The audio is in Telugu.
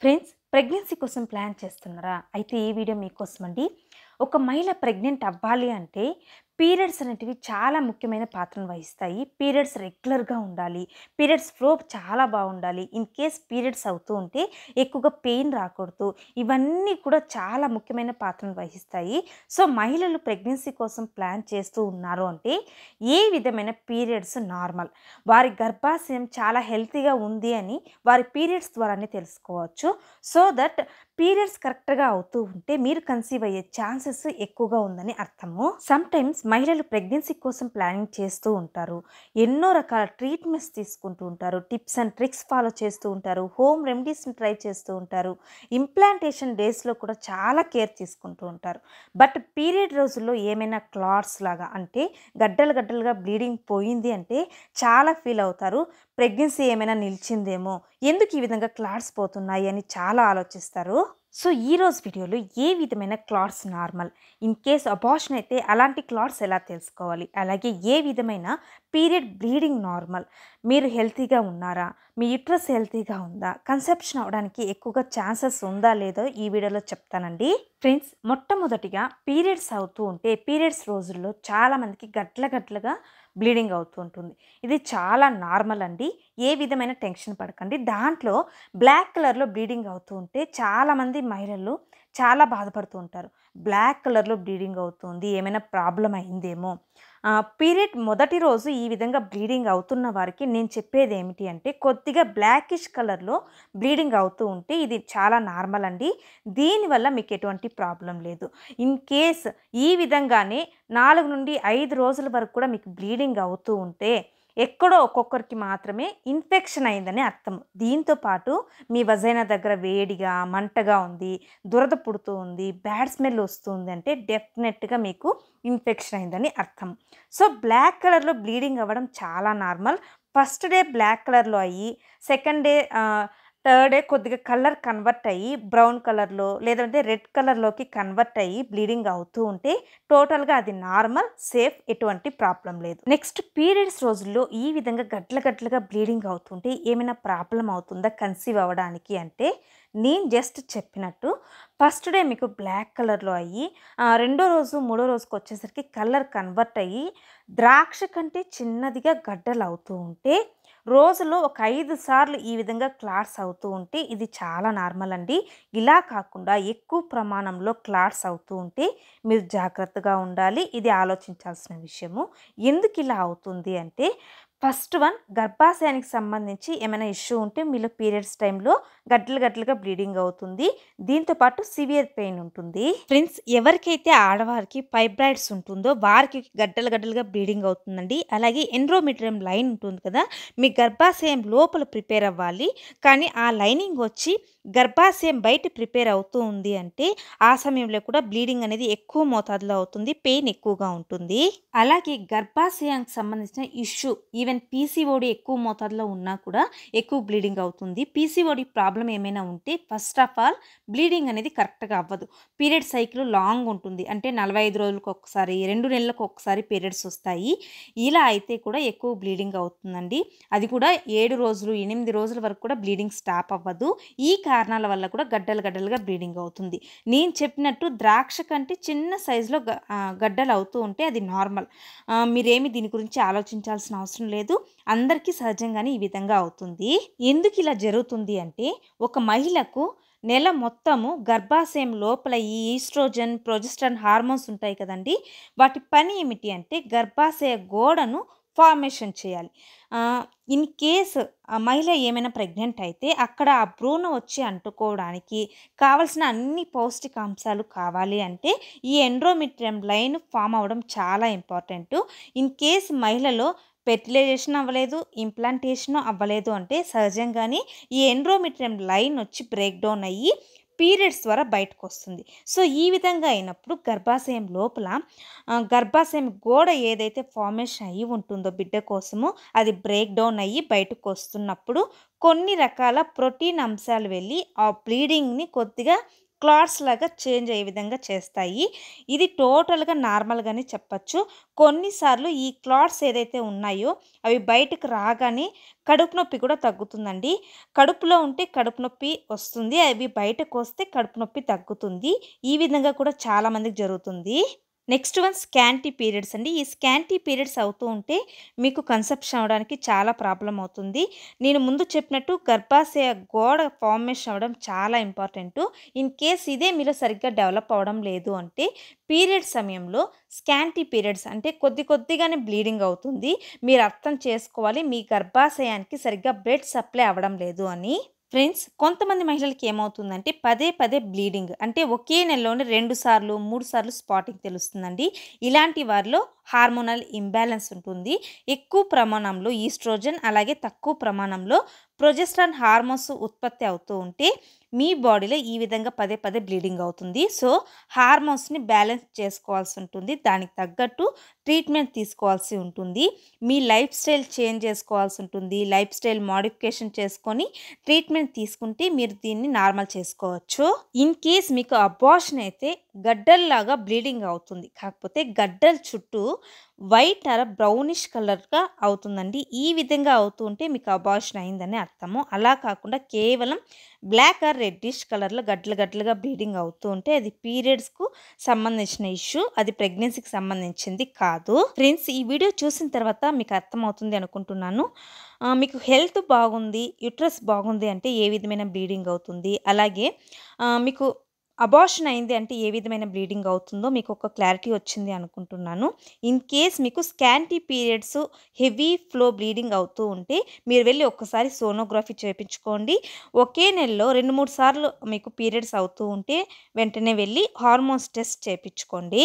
ఫ్రెండ్స్, ప్రెగ్నెన్సీ కోసం ప్లాన్ చేస్తున్నారా? అయితే ఈ వీడియో మీకోసం అండి. ఒక మహిళ ప్రెగ్నెంట్ అవ్వాలి అంటే పీరియడ్స్ అనేటివి చాలా ముఖ్యమైన పాత్రను వహిస్తాయి. పీరియడ్స్ రెగ్యులర్‌గా ఉండాలి. పీరియడ్స్ ఫ్లో చాలా బాగుండాలి. ఇన్ కేస్ పీరియడ్స్ అవుతూ ఉంటే ఎక్కువగా పెయిన్ రాకూడదు. ఇవన్నీ కూడా చాలా ముఖ్యమైన పాత్రను వహిస్తాయి. సో, మహిళలు ప్రెగ్నెన్సీ కోసం ప్లాన్ చేస్తూ ఉన్నారు అంటే ఏ విధమైన పీరియడ్స్ నార్మల్, వారి గర్భాశయం చాలా హెల్తీగా ఉంది అని వారి పీరియడ్స్ ద్వారానే తెలుసుకోవచ్చు. సో దట్ పీరియడ్స్ కరెక్ట్‌గా అవుతూ ఉంటే మీరు కన్సీవ్ అయ్యే ఛాన్సెస్ ఎక్కువగా ఉందని అర్థము. సమ్‌టైమ్స్ మహిళలు ప్రెగ్నెన్సీ కోసం ప్లానింగ్ చేస్తూ ఉంటారు. ఎన్నో రకాల ట్రీట్మెంట్స్ తీసుకుంటూ ఉంటారు. టిప్స్ అండ్ ట్రిక్స్ ఫాలో చేస్తూ ఉంటారు. హోమ్ రెమెడీస్‌ని ట్రై చేస్తూ ఉంటారు. ఇంప్లాంటేషన్ డేస్‌లో కూడా చాలా కేర్ తీసుకుంటూ ఉంటారు. బట్ పీరియడ్ రోజుల్లో ఏమైనా క్లాట్స్ లాగా అంటే గడ్డలు గడ్డలుగా బ్లీడింగ్ పోయింది అంటే చాలా ఫీల్ అవుతారు. ప్రెగ్నెన్సీ ఏమైనా నిలిచిందేమో, ఎందుకు ఈ విధంగా క్లాట్స్ పోతున్నాయి అని చాలా ఆలోచిస్తారు. సో, ఈరోజు వీడియోలో ఏ విధమైన clots normal, in case abortion అయితే అలాంటి క్లాట్స్ ఎలా తెలుసుకోవాలి, అలాగే ఏ విధమైన పీరియడ్ బ్లీడింగ్ నార్మల్, మీరు హెల్తీగా ఉన్నారా, మీ యూట్రస్ హెల్తీగా ఉందా, కన్సెప్షన్ అవ్వడానికి ఎక్కువగా ఛాన్సెస్ ఉందా లేదో ఈ వీడియోలో చెప్తానండి. ఫ్రెండ్స్, మొట్టమొదటిగా పీరియడ్స్ అవుతూ ఉంటే పీరియడ్స్ రోజుల్లో చాలామందికి గట్లగా బ్లీడింగ్ అవుతూ ఉంటుంది. ఇది చాలా నార్మల్ అండి. ఏ విధమైన టెన్షన్ పడకండి. దాంట్లో బ్లాక్ కలర్‌లో బ్లీడింగ్ అవుతూ ఉంటే చాలామంది మహిళలు చాలా బాధపడుతూ ఉంటారు. బ్లాక్ కలర్‌లో బ్లీడింగ్ అవుతుంది, ఏమైనా ప్రాబ్లమ్ అయిందేమో. పీరియడ్ మొదటి రోజు ఈ విధంగా బ్లీడింగ్ అవుతున్న వారికి నేను చెప్పేది ఏమిటి అంటే కొద్దిగా బ్లాకిష్ కలర్‌లో బ్లీడింగ్ అవుతూ ఉంటే ఇది చాలా నార్మల్ అండి. దీనివల్ల మీకు ఎటువంటి ప్రాబ్లం లేదు. ఇన్ కేస్ ఈ విధంగానే 4-5 రోజుల వరకు కూడా మీకు బ్లీడింగ్ అవుతూ ఉంటే ఎక్కడో ఒక్కొక్కరికి మాత్రమే ఇన్ఫెక్షన్ అయిందని అర్థం. దీంతో పాటు మీ వజైనా దగ్గర వేడిగా, మంటగా ఉంది, దురద పుడుతూ ఉంది, బ్యాడ్ స్మెల్ వస్తుంది అంటే డెఫినెట్‌గా మీకు ఇన్ఫెక్షన్ అయిందని అర్థం. సో, బ్లాక్ కలర్‌లో బ్లీడింగ్ అవ్వడం చాలా నార్మల్. ఫస్ట్ డే బ్లాక్ కలర్‌లో అయ్యి, సెకండ్ డే థర్డ్ డే కొద్దిగా కలర్ కన్వర్ట్ అయ్యి బ్రౌన్ కలర్‌లో లేదంటే రెడ్ కలర్‌లోకి కన్వర్ట్ అయ్యి బ్లీడింగ్ అవుతూ ఉంటే టోటల్‌గా అది నార్మల్, సేఫ్, ఎటువంటి ప్రాబ్లం లేదు. నెక్స్ట్ పీరియడ్స్ రోజుల్లో ఈ విధంగా గడ్డలుగా బ్లీడింగ్ అవుతుంటే ఏమైనా ప్రాబ్లం అవుతుందా కన్సీవ్ అవ్వడానికి అంటే, నేను జస్ట్ చెప్పినట్టు ఫస్ట్ డే మీకు బ్లాక్ కలర్‌లో అయ్యి రెండో రోజు, మూడో రోజుకొచ్చేసరికి కలర్ కన్వర్ట్ అయ్యి ద్రాక్ష కంటే చిన్నదిగా గడ్డలు అవుతూ ఉంటే రోజులో ఒక 5 సార్లు ఈ విధంగా క్లాట్స్ అవుతూ ఉంటే ఇది చాలా నార్మల్ అండి. ఇలా కాకుండా ఎక్కువ ప్రమాణంలో క్లాట్స్ అవుతూ ఉంటే మీరు జాగ్రత్తగా ఉండాలి. ఇది ఆలోచించాల్సిన విషయము. ఎందుకు ఇలా అవుతుంది అంటే ఫస్ట్ వన్, గర్భాశయానికి సంబంధించి ఏమైనా ఇష్యూ ఉంటే మీలో పీరియడ్స్ టైంలో గడ్డలుగా బ్లీడింగ్ అవుతుంది. దీంతో పాటు సివియర్ పెయిన్ ఉంటుంది. ఫ్రెండ్స్, ఎవరికైతే ఆడవారికి ఫైబ్రాయిడ్స్ ఉంటుందో వారికి గడ్డలుగా బ్లీడింగ్ అవుతుందండి. అలాగే ఎండ్రోమెట్రియం లైన్ ఉంటుంది కదా, మీ గర్భాశయం లోపల ప్రిపేర్ అవ్వాలి. కానీ ఆ లైనింగ్ వచ్చి గర్భాశయం బయట ప్రిపేర్ అవుతూ ఉంది అంటే ఆ సమయంలో కూడా బ్లీడింగ్ అనేది ఎక్కువ మోతాదులో అవుతుంది. పెయిన్ ఎక్కువగా ఉంటుంది. అలాగే గర్భాశయానికి సంబంధించిన ఇష్యూ ఈవెన్ పీసీఓడి ఎక్కువ మోతాదులో ఉన్నా కూడా ఎక్కువ బ్లీడింగ్ అవుతుంది. పీసీఓడి ప్రాబ్లం ఏమైనా ఉంటే ఫస్ట్ ఆఫ్ ఆల్ బ్లీడింగ్ అనేది కరెక్ట్‌గా అవ్వదు. పీరియడ్ సైకిల్ లాంగ్ ఉంటుంది. అంటే 45 రోజులకు ఒకసారి, 2 నెలలకు ఒకసారి పీరియడ్స్ వస్తాయి. ఇలా అయితే కూడా ఎక్కువ బ్లీడింగ్ అవుతుందండి. అది కూడా 7 రోజులు, 8 రోజుల వరకు కూడా బ్లీడింగ్ స్టాప్ అవ్వదు. ఈ కారణాల వల్ల కూడా గడ్డలుగా బ్లీడింగ్ అవుతుంది. నేను చెప్పినట్టు ద్రాక్ష కంటే చిన్న సైజులో గడ్డలు అవుతూ ఉంటే అది నార్మల్. మీరేమి దీని గురించి ఆలోచించాల్సిన అవసరం లేదు. అందరికీ సహజంగానే ఈ విధంగా అవుతుంది. ఎందుకు ఇలా జరుగుతుంది అంటే ఒక మహిళకు నెల మొత్తము గర్భాశయం లోపల ఈ ఈస్ట్రోజన్, ప్రొజెస్టరాన్ హార్మోన్స్ ఉంటాయి కదండీ! వాటి పని ఏమిటి అంటే గర్భాశయ గోడను ఫార్మేషన్ చేయాలి. ఇన్ కేస్ ఆ మహిళ ఏమైనా ప్రెగ్నెంట్ అయితే అక్కడ ఆ భ్రూణం వచ్చి అంటుకోవడానికి కావాల్సిన అన్ని పౌష్టికాంశాలు కావాలి అంటే ఈ ఎండ్రోమెట్రియం లైన్ ఫామ్ అవ్వడం చాలా ఇంపార్టెంటు. ఇన్ కేస్ మహిళలో ఫెర్టిలైజేషన్ అవ్వలేదు, ఇంప్లాంటేషన్ అవ్వలేదు అంటే సహజంగానే ఈ ఎండ్రోమెట్రియం లైన్ వచ్చి బ్రేక్ డౌన్ అయ్యి పీరియడ్స్ ద్వారా బయటకొస్తుంది. సో, ఈ విధంగా అయినప్పుడు గర్భాశయం లోపల గర్భాశయం గోడ ఏదైతే ఫార్మేషన్ అయ్యి ఉంటుందో బిడ్డ కోసము అది బ్రేక్ డౌన్ అయ్యి బయటకొస్తున్నప్పుడు కొన్ని రకాల ప్రోటీన్ అంశాలు వెళ్ళి ఆ బ్లీడింగ్‌ని కొద్దిగా క్లాట్స్ లాగా చేంజ్ అయ్యే విధంగా చేస్తాయి. ఇది టోటల్‌గా నార్మల్‌గానే చెప్పచ్చు. కొన్నిసార్లు ఈ క్లాట్స్ ఏదైతే ఉన్నాయో అవి బయటకు రాగానే కడుపు నొప్పి కూడా తగ్గుతుందండి. కడుపులో ఉంటే కడుపు నొప్పి వస్తుంది. అవి బయటకొస్తే కడుపు నొప్పి తగ్గుతుంది. ఈ విధంగా కూడా చాలామందికి జరుగుతుంది. నెక్స్ట్ వన్ స్కాంటీ పీరియడ్స్ అండి. ఈ స్కాంటీ పీరియడ్స్ అవుతూ ఉంటే మీకు కన్సెప్షన్ అవ్వడానికి చాలా ప్రాబ్లమ్ అవుతుంది. నేను ముందు చెప్పినట్టు గర్భాశయ గోడ ఫార్మేషన్ అవ్వడం చాలా ఇంపార్టెంటు. ఇన్ కేస్ ఇదే మీలో సరిగ్గా డెవలప్ అవ్వడం లేదు అంటే పీరియడ్ సమయంలో స్కాంటీ పీరియడ్స్ అంటే కొద్ది కొద్దిగానే బ్లీడింగ్ అవుతుంది. మీరు అర్థం చేసుకోవాలి మీ గర్భాశయానికి సరిగ్గా బ్లడ్ సప్లై అవ్వడం లేదు అని. ఫ్రెండ్స్, కొంతమంది మహిళలకి ఏమవుతుందంటే పదే పదే బ్లీడింగ్ అంటే ఒకే నెలలోనే 2 సార్లు 3 సార్లు స్పాటింగ్ తెలుస్తుందండి. ఇలాంటి వారిలో హార్మోనల్ ఇంబ్యాలెన్స్ ఉంటుంది. ఎక్కువ ప్రమాణంలో ఈస్ట్రోజన్ అలాగే తక్కువ ప్రమాణంలో ప్రొజెస్ట్రాన్ హార్మోన్స్ ఉత్పత్తి అవుతూ ఉంటే మీ బాడీలో ఈ విధంగా పదే పదే బ్లీడింగ్ అవుతుంది. సో హార్మోన్స్ని బ్యాలెన్స్ చేసుకోవాల్సి ఉంటుంది. దానికి తగ్గట్టు ట్రీట్మెంట్ తీసుకోవాల్సి ఉంటుంది. మీ లైఫ్ స్టైల్ చేంజ్ చేసుకోవాల్సి ఉంటుంది. లైఫ్ స్టైల్ మోడిఫికేషన్ చేసుకొని ట్రీట్మెంట్ తీసుకుంటే మీరు దీన్ని నార్మల్ చేసుకోవచ్చు. ఇన్ కేస్ మీకు అబార్షన్ అయితే గడ్డల్లాగా బ్లీడింగ్ అవుతుంది. కాకపోతే గడ్డల చుట్టూ వైట్ ఆర్ బ్రౌనిష్ కలర్‌గా అవుతుందండి. ఈ విధంగా అవుతూ ఉంటే మీకు అబార్షన్ అయిందని అర్థము. అలా కాకుండా కేవలం బ్లాక్ ఆర్ రెడ్డిష్ కలర్‌లో గడ్డలు గడ్డలుగా బ్లీడింగ్ అవుతూ ఉంటే అది పీరియడ్స్‌కు సంబంధించిన ఇష్యూ. అది ప్రెగ్నెన్సీకి సంబంధించింది కాదు. ఫ్రెండ్స్, ఈ వీడియో చూసిన తర్వాత మీకు అర్థమవుతుంది అనుకుంటున్నాను. మీకు హెల్త్ బాగుంది, యూట్రస్ బాగుంది అంటే ఏ విధమైన బ్లీడింగ్ అవుతుంది, అలాగే మీకు అబార్షన్ అయింది అంటే ఏ విధమైన బ్లీడింగ్ అవుతుందో మీకు ఒక క్లారిటీ వచ్చింది అనుకుంటున్నాను. ఇన్ కేస్ మీకు scanty periods heavy flow bleeding అవుతూ ఉంటే మీరు వెళ్ళి ఒక్కసారి సోనోగ్రఫీ చేయించుకోండి. ఒకే నెలలో 2, 3 సార్లు మీకు పీరియడ్స్ అవుతూ ఉంటే వెంటనే వెళ్ళి హార్మోన్స్ టెస్ట్ చేయించుకోండి.